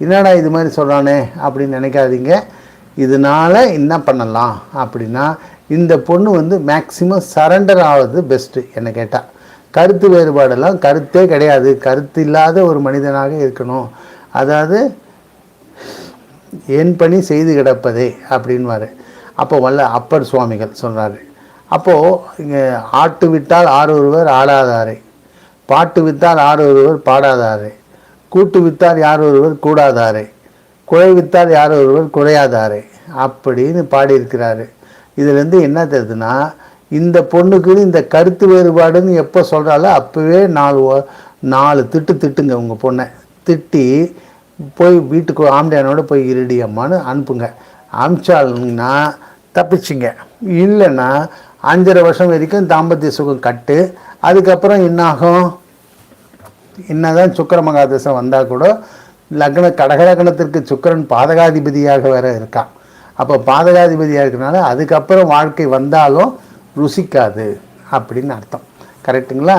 என்னடா இது மாதிரி சொல்கிறானே அப்படின்னு நினைக்காதீங்க. இதனால் என்ன பண்ணலாம் அப்படின்னா, இந்த பொண்ணு வந்து மேக்சிமம் சரண்டர் ஆகிறது பெஸ்ட்டு என்னை கேட்டால். கருத்து வேறுபாடெல்லாம் கருத்தே கிடையாது, கருத்து இல்லாத ஒரு மனிதனாக இருக்கணும். அதாவது என் பணி செய்து கிடப்பதே அப்படின்வார். அப்போ அப்பர் சுவாமிகள் சொல்கிறாரு. அப்போது இங்கே ஆட்டு விட்டால் ஆரொருவர் ஆடாதாரே, பாட்டு வித்தால் ஆரொருவர் பாடாதாரே, கூட்டு வித்தால் யார் ஒருவர் கூடாதாரே, குழை வித்தால் யார் ஒருவர் குறையாதாரே அப்படின்னு பாடியிருக்கிறாரு. இதுலேருந்து என்ன தெரியுதுன்னா, இந்த பொண்ணுக்குன்னு இந்த கருத்து வேறுபாடுன்னு எப்போ சொல்கிறாலோ அப்போவே 4 திட்டுங்க உங்கள் பொண்ணை. திட்டி போய் வீட்டுக்கு ஆம்பளையானோட போய் இருடி அம்மான்னு அனுப்புங்க. அனுப்பிச்சாலுங்கன்னா தப்பிச்சிங்க. இல்லைன்னா 5.5 வருஷம் வரைக்கும் தாம்பத்திய சுகம் கட்டு. அதுக்கப்புறம் என்னாகும், என்னதான் சுக்கர மகாதசம் வந்தால் கூட கடகலக்கணத்திற்கு சுக்கரன் பாதகாதிபதியாக வேற இருக்கான். அப்போ பாதகாதிபதியாக இருக்கிறனால அதுக்கப்புறம் வாழ்க்கை வந்தாலும் ருசிக்காது அப்படின்னு அர்த்தம். கரெக்டுங்களா?